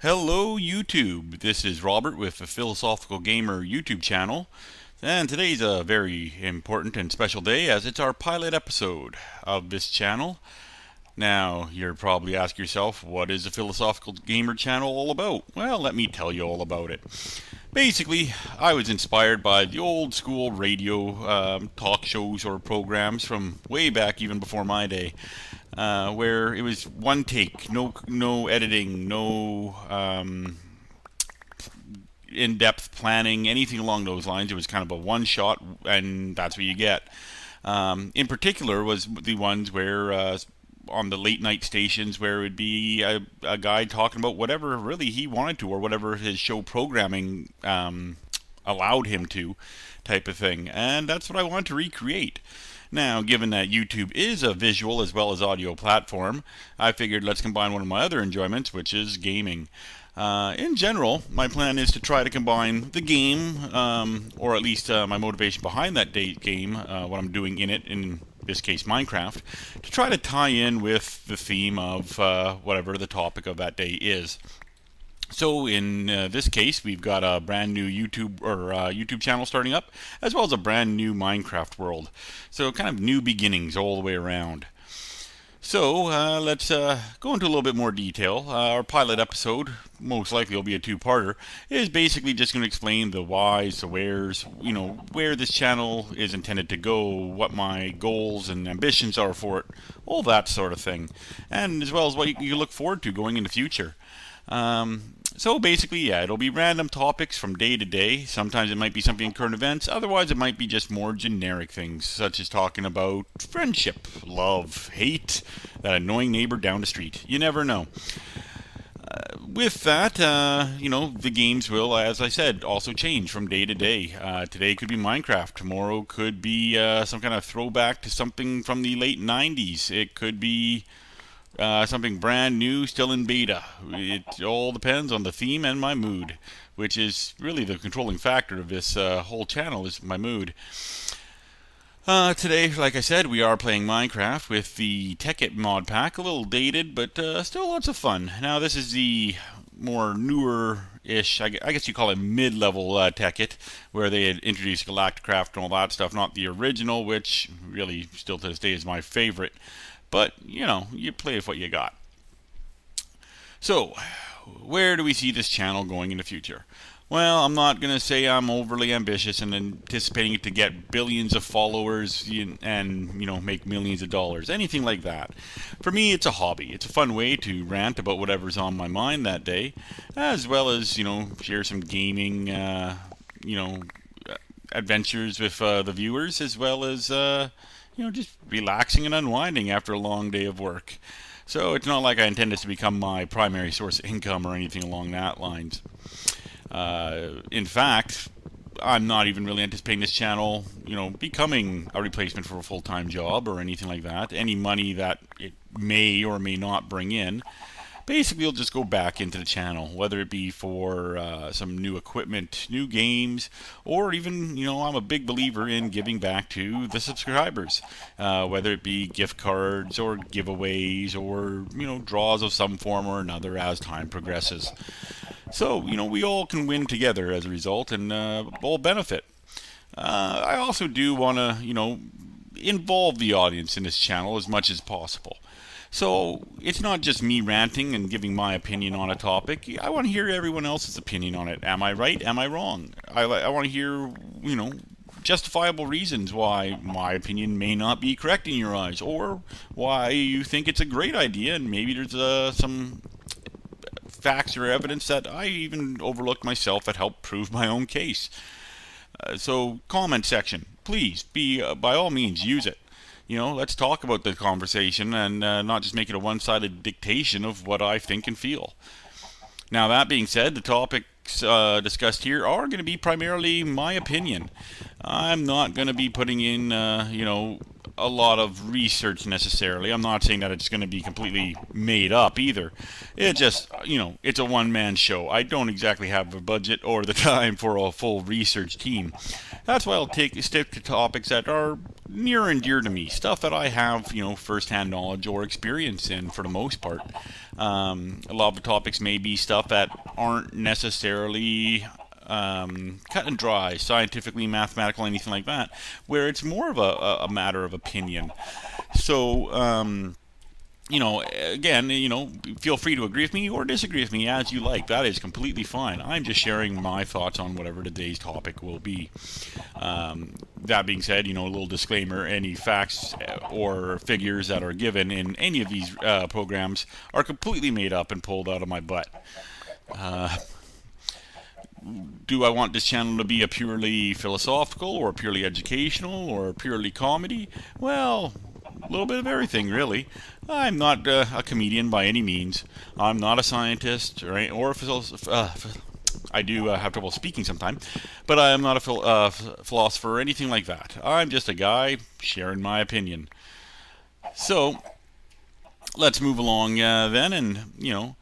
Hello YouTube, this is Robert with the Philosophical Gamer YouTube channel, and today's a very important and special day as it's our pilot episode of this channel. Now, you're probably asking yourself, what is the Philosophical Gamer channel all about? Well, let me tell you all about it. Basically, I was inspired by the old school radio talk shows or programs from way back even before my day, where it was one take, no editing, no in-depth planning, anything along those lines. It was kind of a one shot, and that's what you get. In particular, was the ones where on the late night stations where it would be a guy talking about whatever really he wanted to, or whatever his show programming allowed him to, type of thing. And that's what I want to recreate. Now, given that YouTube is a visual as well as audio platform, I figured let's combine one of my other enjoyments, which is gaming. In general, my plan is to try to combine the game, or at least my motivation behind that game, what I'm doing in it, in this case Minecraft, to try to tie in with the theme of whatever the topic of that day is. So in this case, we've got a brand new YouTube channel starting up, as well as a brand new Minecraft world. So kind of new beginnings all the way around. So let's go into a little bit more detail. Our pilot episode, most likely will be a two-parter, is basically just going to explain the whys, the wheres, where this channel is intended to go, what my goals and ambitions are for it, all that sort of thing, and as well as what you look forward to going in the future. So basically, yeah, it'll be random topics from day to day. Sometimes it might be something in current events. Otherwise, it might be just more generic things, such as talking about friendship, love, hate, that annoying neighbor down the street. You never know. With that, the games will, as I said, also change from day to day. Today could be Minecraft. Tomorrow could be some kind of throwback to something from the late 90s. It could be something brand new, still in beta. It all depends on the theme and my mood, which is really the controlling factor of this whole channel, is my mood. Today, like I said, we are playing Minecraft with the Tekkit mod pack. A little dated, but still lots of fun. Now, this is the more newer-ish, I guess you call it mid-level Tekkit, where they had introduced Galacticraft and all that stuff. Not the original, which really still to this day is my favorite. But, you play with what you got. So, where do we see this channel going in the future? Well, I'm not going to say I'm overly ambitious and anticipating it to get billions of followers and, make millions of dollars. Anything like that. For me, it's a hobby. It's a fun way to rant about whatever's on my mind that day, as well as, share some gaming, adventures with the viewers, as well as, just relaxing and unwinding after a long day of work. So it's not like I intend this to become my primary source of income or anything along that lines. In fact, I'm not even really anticipating this channel, becoming a replacement for a full-time job or anything like that. Any money that it may or may not bring in, basically you'll just go back into the channel, whether it be for some new equipment, new games, or even, I'm a big believer in giving back to the subscribers, whether it be gift cards or giveaways or, draws of some form or another as time progresses. So, we all can win together as a result and all benefit. I also do want to, involve the audience in this channel as much as possible. So it's not just me ranting and giving my opinion on a topic. I want to hear everyone else's opinion on it. Am I right? Am I wrong? I want to hear, justifiable reasons why my opinion may not be correct in your eyes, or why you think it's a great idea and maybe there's some facts or evidence that I even overlooked myself that help prove my own case. So comment section, please be by all means use it. Let's talk about the conversation and not just make it a one-sided dictation of what I think and feel. Now, that being said, the topics discussed here are going to be primarily my opinion. I'm not going to be putting in, a lot of research necessarily. I'm not saying that it's going to be completely made up either. It just, it's a one-man show. I don't exactly have a budget or the time for a full research team. That's why I'll stick to topics that are near and dear to me, stuff that I have, first-hand knowledge or experience in for the most part. A lot of the topics may be stuff that aren't necessarily cut and dry, scientifically, mathematical, anything like that, where it's more of a matter of opinion. So, again, feel free to agree with me or disagree with me as you like. That is completely fine. I'm just sharing my thoughts on whatever today's topic will be. That being said, a little disclaimer, any facts or figures that are given in any of these programs are completely made up and pulled out of my butt. Do I want this channel to be a purely philosophical or purely educational or purely comedy? Well, a little bit of everything, really. I'm not a comedian by any means. I'm not a scientist or a philosopher. I do have trouble speaking sometimes, but I am not a philosopher or anything like that. I'm just a guy sharing my opinion. So, let's move along then, and,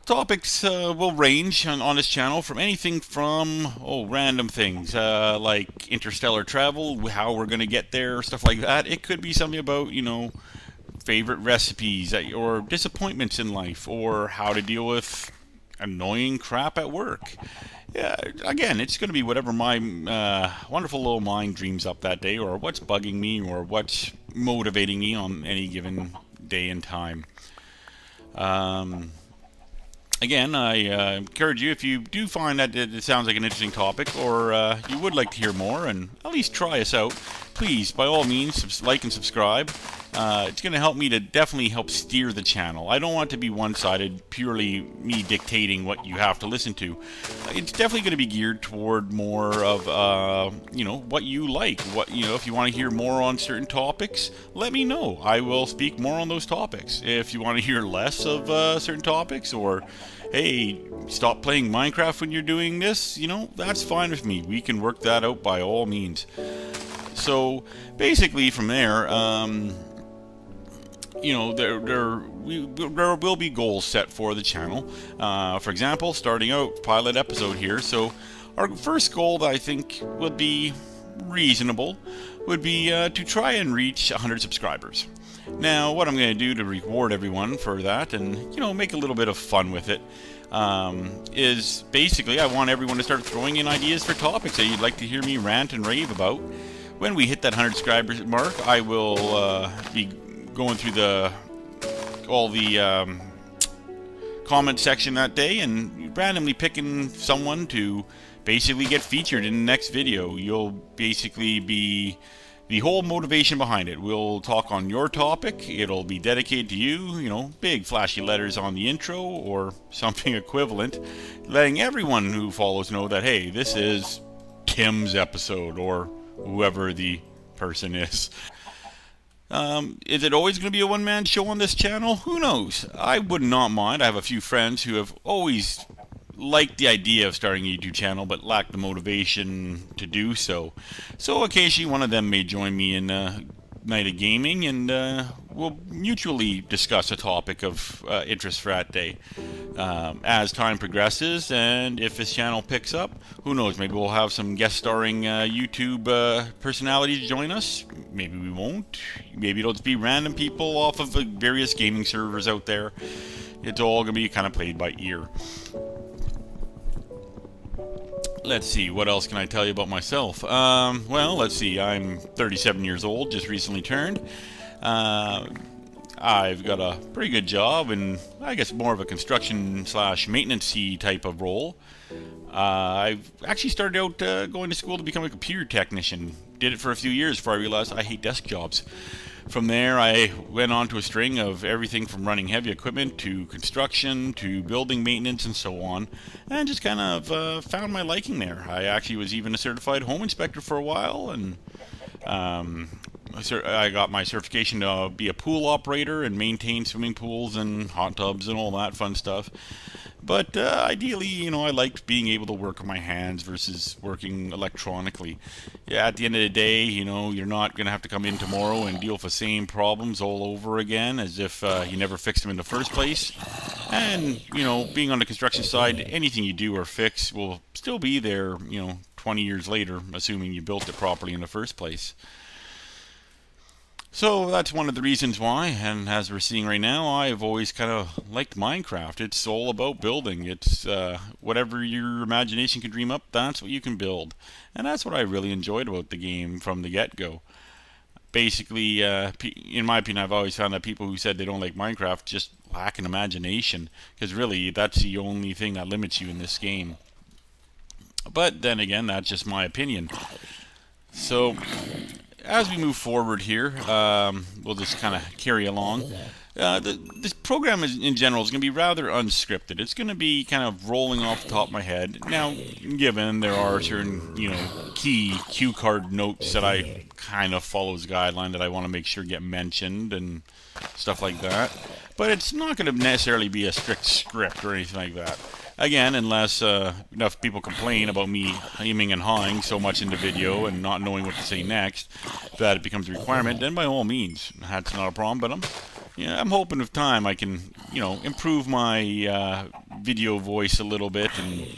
topics will range on this channel from anything from random things like interstellar travel, how we're going to get there, stuff like that. It could be something about favorite recipes or disappointments in life, or how to deal with annoying crap at work. Yeah, again, it's going to be whatever my wonderful little mind dreams up that day, or what's bugging me, or what's motivating me on any given day and time. Again, I encourage you, if you do find that it sounds like an interesting topic, or you would like to hear more, and at least try us out, please, by all means, like and subscribe. It's going to help me to definitely help steer the channel. I don't want it to be one-sided, purely me dictating what you have to listen to. It's definitely going to be geared toward more of, what you like. If you want to hear more on certain topics, let me know. I will speak more on those topics. If you want to hear less of certain topics, or hey, stop playing Minecraft when you're doing this, that's fine with me. We can work that out by all means. So basically from there, there will be goals set for the channel. For example, starting out, pilot episode here. So our first goal that I think would be reasonable would be to try and reach 100 subscribers. Now, what I'm going to do to reward everyone for that and, make a little bit of fun with it, is basically I want everyone to start throwing in ideas for topics that you'd like to hear me rant and rave about. When we hit that 100 subscribers mark, I will be going through all the comment section that day and randomly picking someone to basically get featured in the next video. You'll basically be the whole motivation behind it. We'll talk on your topic. It'll be dedicated to you, big flashy letters on the intro or something equivalent, letting everyone who follows know that, hey, this is Tim's episode, or whoever the person is. Is it always going to be a one-man show on this channel? Who knows? I would not mind. I have a few friends who have always liked the idea of starting a YouTube channel, but lacked the motivation to do so. So occasionally one of them may join me in Night of Gaming, and we'll mutually discuss a topic of interest for that day. As time progresses, and if this channel picks up, who knows, maybe we'll have some guest starring YouTube personalities join us. Maybe we won't. Maybe it'll just be random people off of the various gaming servers out there. It's all going to be kind of played by ear. Let's see, what else can I tell you about myself? Well, let's see, I'm 37 years old, just recently turned. I've got a pretty good job, and I guess more of a construction/maintenance-y type of role. I've actually started out going to school to become a computer technician. Did it for a few years before I realized I hate desk jobs. From there, I went on to a string of everything from running heavy equipment to construction to building maintenance and so on, and just kind of found my liking there. I actually was even a certified home inspector for a while, and I got my certification to be a pool operator and maintain swimming pools and hot tubs and all that fun stuff. But ideally, I liked being able to work with my hands versus working electronically. Yeah, at the end of the day, you're not going to have to come in tomorrow and deal with the same problems all over again as if you never fixed them in the first place. And, being on the construction side, anything you do or fix will still be there, 20 years later, assuming you built it properly in the first place. So that's one of the reasons why, and as we're seeing right now, I've always kind of liked Minecraft. It's all about building. It's whatever your imagination can dream up, that's what you can build. And that's what I really enjoyed about the game from the get-go. Basically, in my opinion, I've always found that people who said they don't like Minecraft just lack an imagination, because really, that's the only thing that limits you in this game. But then again, that's just my opinion. So, as we move forward here, we'll just kind of carry along. This program in general is going to be rather unscripted. It's going to be kind of rolling off the top of my head. Now, given there are certain, key cue card notes that I kind of follow as a guideline that I want to make sure get mentioned and stuff like that. But it's not going to necessarily be a strict script or anything like that. Again, unless enough people complain about me hemming and hawing so much in the video and not knowing what to say next that it becomes a requirement, then by all means, that's not a problem. But I'm hoping with time I can, improve my video voice a little bit and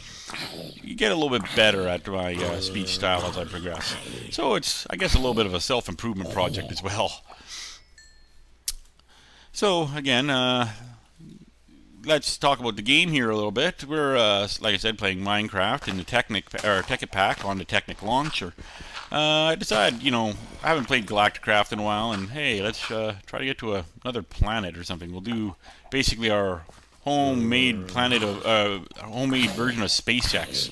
get a little bit better at my speech style as I progress. So it's, I guess, a little bit of a self-improvement project as well. So again, let's talk about the game here a little bit. We're, like I said, playing Minecraft in the Tekkit Pack on the Technic launcher. I decided, I haven't played Galacticraft in a while, and hey, let's try to get to another planet or something. We'll do basically our homemade planet of homemade version of SpaceX.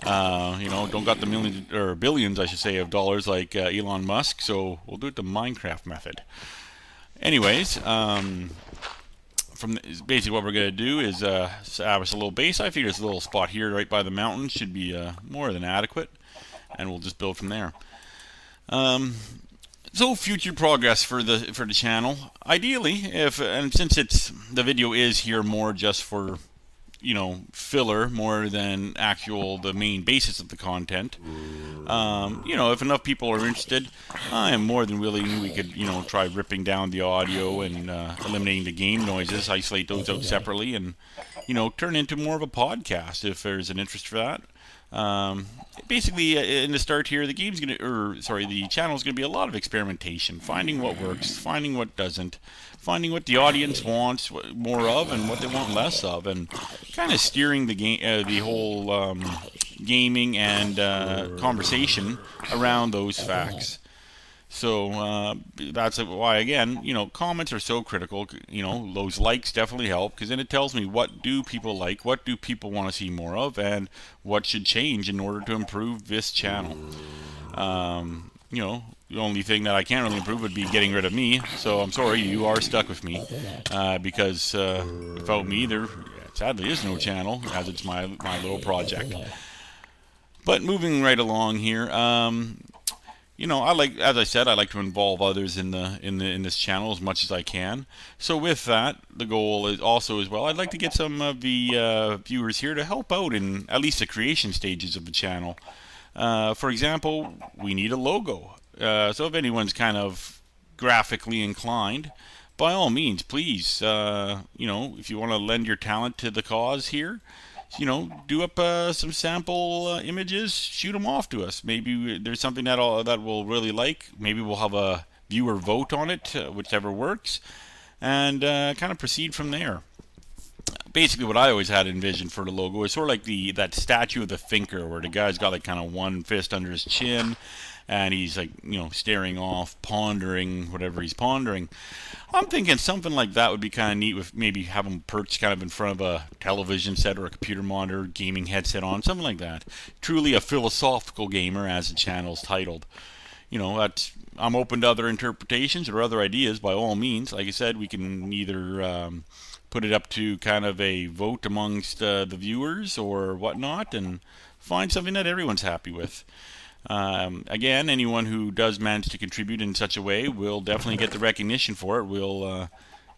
Don't got the millions or billions, I should say, of dollars like Elon Musk, so we'll do it the Minecraft method. Anyways, basically what we're going to do is establish a little base. I figure this little spot here right by the mountain should be more than adequate, and we'll just build from there. So future progress for the channel. Ideally, and since the video is here more just for filler more than the main basis of the content. If enough people are interested, I am more than willing. We could, try ripping down the audio and eliminating the game noises, isolate those out separately, and, turn into more of a podcast if there's an interest for that. Basically, in the start here, the channel's gonna be a lot of experimentation, finding what works, finding what doesn't, finding what the audience wants more of and what they want less of, and kind of steering the game, the whole gaming and conversation around those facts. So that's why, again, comments are so critical. Those likes definitely help, because then it tells me what do people like, what do people want to see more of, and what should change in order to improve this channel. The only thing that I can't really improve would be getting rid of me. So I'm sorry, you are stuck with me, because without me, there sadly is no channel, as it's my little project. But moving right along here. I like, as I said, I like to involve others in this channel as much as I can. So with that, the goal is also as well, I'd like to get some of the viewers here to help out in at least the creation stages of the channel. For example, we need a logo. So if anyone's kind of graphically inclined, by all means, please, if you want to lend your talent to the cause here, do up some sample images, shoot them off to us. Maybe there's something that we'll really like. Maybe we'll have a viewer vote on it, whichever works, and kind of proceed from there. Basically, what I always had envisioned for the logo is sort of like that statue of the thinker, where the guy's got like kind of one fist under his chin, and he's like, staring off, pondering whatever he's pondering. I'm thinking something like that would be kind of neat, with maybe have him perched kind of in front of a television set or a computer monitor, gaming headset on, something like that. Truly a philosophical gamer, as the channel's titled. I'm open to other interpretations or other ideas, by all means. Like I said, we can either put it up to kind of a vote amongst the viewers or whatnot, and find something that everyone's happy with. Again, anyone who does manage to contribute in such a way will definitely get the recognition for it. We'll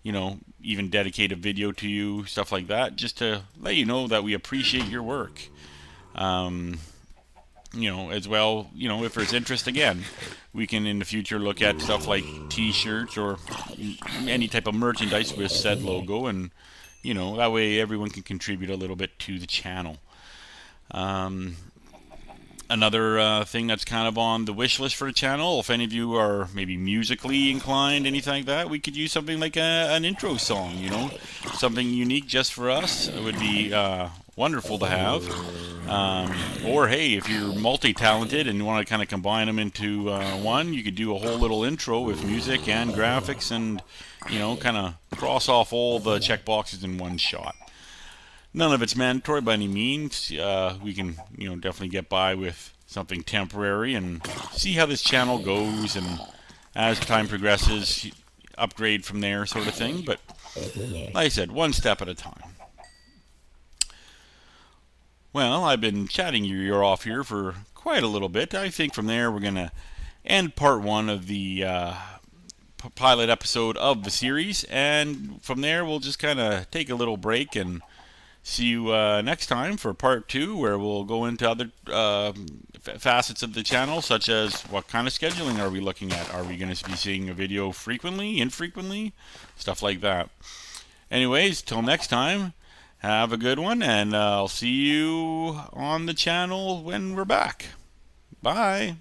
even dedicate a video to you, stuff like that, just to let you know that we appreciate your work. Um, as well, if there's interest, again, we can in the future look at stuff like T-shirts or any type of merchandise with said logo, and that way everyone can contribute a little bit to the channel. Um, Another thing that's kind of on the wish list for the channel, if any of you are maybe musically inclined, anything like that, we could use something like an intro song, something unique just for us. It would be wonderful to have. Or hey, if you're multi-talented and you want to kind of combine them into one, you could do a whole little intro with music and graphics, and kind of cross off all the check boxes in one shot. None of it's mandatory by any means. We can, definitely get by with something temporary and see how this channel goes, and as time progresses, upgrade from there, sort of thing. But like I said, one step at a time. Well, I've been chatting your ear off here for quite a little bit. I think from there we're going to end part one of the pilot episode of the series, and from there we'll just kind of take a little break and see you next time for part two, where we'll go into other facets of the channel, such as what kind of scheduling are we looking at? Are we going to be seeing a video frequently, infrequently? Stuff like that. Anyways, till next time, have a good one, and I'll see you on the channel when we're back. Bye.